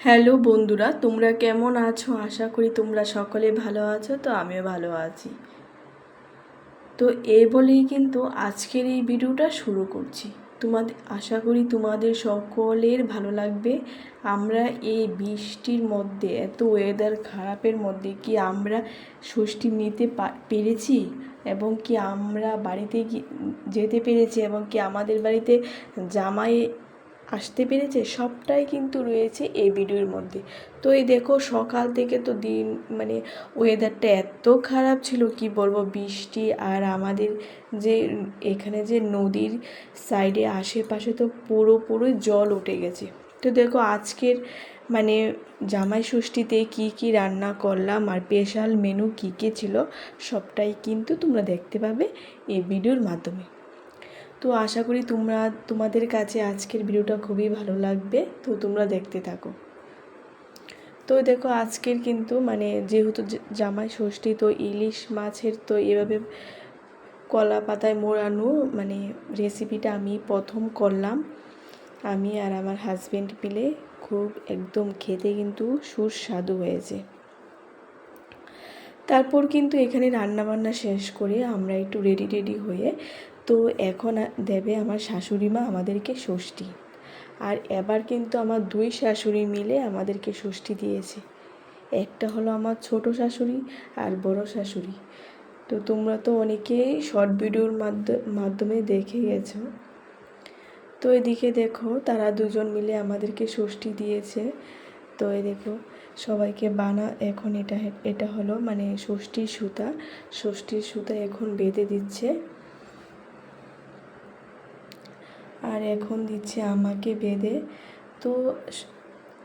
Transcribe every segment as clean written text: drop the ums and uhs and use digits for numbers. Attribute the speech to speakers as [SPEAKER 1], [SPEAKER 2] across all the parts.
[SPEAKER 1] Hello বন্ধুরা, তোমরা কেমন আছো? আশা করি তোমরা সকলে ভালো আছো। তো আমিও ভালো আছি। তো এই বলেই কিন্তু আজকের এই ভিডিওটা শুরু করছি। আশা করি তোমাদের সকলের ভালো লাগবে। আমরা এই বৃষ্টির মধ্যে, এত ওয়েদার খারাপের মধ্যে কি আমরা ষষ্ঠী নিতে পেরেছি, এবং কি আমরা বাড়িতে যেতে পেরেছি, এবং কি আমাদের বাড়িতে জামাই আসতে পেরেছে, সবটাই কিন্তু রয়েছে এই ভিডিওর মধ্যে। তো এই দেখো, সকাল থেকে তো দিন ওয়েদারটা এত খারাপ ছিল, কি বলবো, বৃষ্টি। আর আমাদের যে এখানে যে নদীর সাইডে আশেপাশে তো পুরোপুরি জল উঠে গেছে। তো দেখো আজকের জামাই ষষ্ঠীতে কি কি রান্না করলাম আর স্পেশাল মেনু কী কী ছিল, সবটাই কিন্তু তোমরা দেখতে পাবে এই ভিডিওর মাধ্যমে। তো আশা করি তোমাদের কাছে আজকের ভিডিওটা খুবই ভালো লাগবে। তো তোমরা দেখতে থাকো। তো দেখো আজকের কিন্তু যেহেতু জামাই ষষ্ঠী, তো ইলিশ মাছের তো এভাবে কলা পাতায় মোড়ানো রেসিপিটা আমি প্রথম করলাম। আমি আর আমার হাজব্যান্ড মিলে খুব একদম খেতে কিন্তু সুস্বাদু হয়েছে। তারপর কিন্তু এখানে রান্নাবান্না শেষ করে আমরা একটু রেডি হয়ে, তো এখন দেবে আমার শাশুড়ি মা আমাদেরকে ষষ্ঠী। আর এবার কিন্তু আমার দুই শাশুড়ি মিলে আমাদেরকে ষষ্ঠী দিয়েছে। একটা হলো আমার ছোট শাশুড়ি আর বড় শাশুড়ি। তো তোমরা তো অনেকেই শর্ট ভিডিওর মাধ্যমে দেখে গেছো। তো এদিকে দেখো তারা দুজন মিলে আমাদেরকে ষষ্ঠী দিয়েছে। তো এই দেখো সবাইকে এখন এটা হলো ষষ্ঠীর সুতা এখন বেঁধে দিচ্ছে। আর এখন দিচ্ছে আমাকে বেঁধে। তো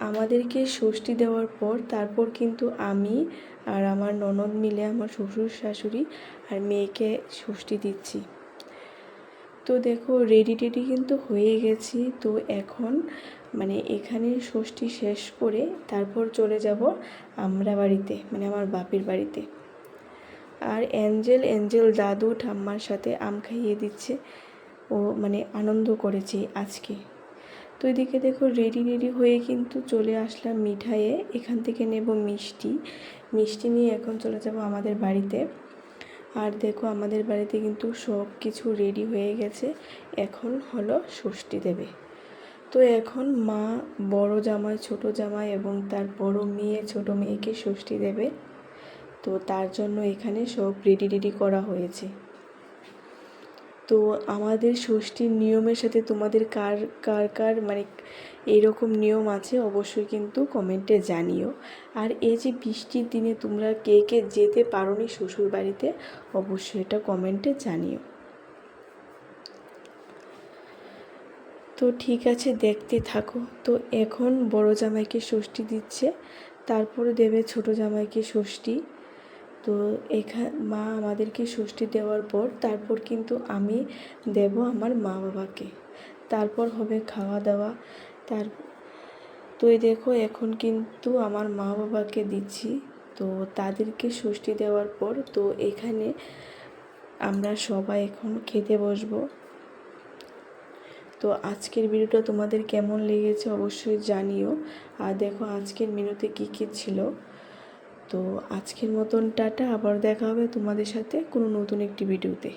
[SPEAKER 1] আমাদেরকে ষষ্ঠী দেওয়ার পর তারপর কিন্তু আমি আর আমার ননদ মিলে আমার শ্বশুর শাশুড়ি আর মেয়েকে ষষ্ঠী দিচ্ছি। তো দেখো রেডি কিন্তু হয়ে গেছি। তো এখন এখানে ষষ্ঠী শেষ করে তারপর চলে যাব আমরা বাড়িতে, আমার বাপের বাড়িতে। আর অ্যাঞ্জেল দাদু ঠাম্মার সাথে আম খাইয়ে দিচ্ছে। ও আনন্দ করেছি আজকে। তো এদিকে দেখো রেডি হয়ে কিন্তু চলে আসলাম মিঠাইয়ে। এখান থেকে নেব মিষ্টি নিয়ে এখন চলে যাব আমাদের বাড়িতে। আর দেখো আমাদের বাড়িতে কিন্তু সব কিছু রেডি হয়ে গেছে। এখন হলো ষষ্ঠী দেবে। তো এখন মা বড় জামাই, ছোট জামাই এবং তার বড় মেয়ে, ছোট মেয়েকে ষষ্ঠী দেবে। তো তার জন্য এখানে সব রেডি করা হয়েছে। তো আমাদের ষষ্ঠীর নিয়মের সাথে তোমাদের কার এরকম নিয়ম আছে অবশ্যই কিন্তু কমেন্টে জানিও। আর এই যে বৃষ্টির দিনে তোমরা কে যেতে পারোনি শ্বশুর বাড়িতে, অবশ্যই এটা কমেন্টে জানিও। তো ঠিক আছে, দেখতে থাকো। তো এখন বড় জামাইকে ষষ্ঠী দিচ্ছে, তারপরে দেবে ছোট জামাইকে ষষ্ঠী। তো মা আমাদেরকে ষষ্ঠী দেওয়ার পর তারপর কিন্তু আমি দেব আমার মা বাবাকে। তারপর হবে খাওয়া দাওয়া। তো এই দেখো এখন কিন্তু আমার মা বাবাকে দিচ্ছি। তো তাদেরকে ষষ্ঠী দেওয়ার পর তো এখানে আমরা সবাই এখন খেতে বসবো। তো আজকের ভিডিওটা তোমাদের কেমন লেগেছে অবশ্যই জানিও। আর দেখো আজকের মেনুতে কী ছিল। তো আজকের মতন টাটা, আবার দেখা হবে তোমাদের সাথে কোনো নতুন একটি ভিডিওতে।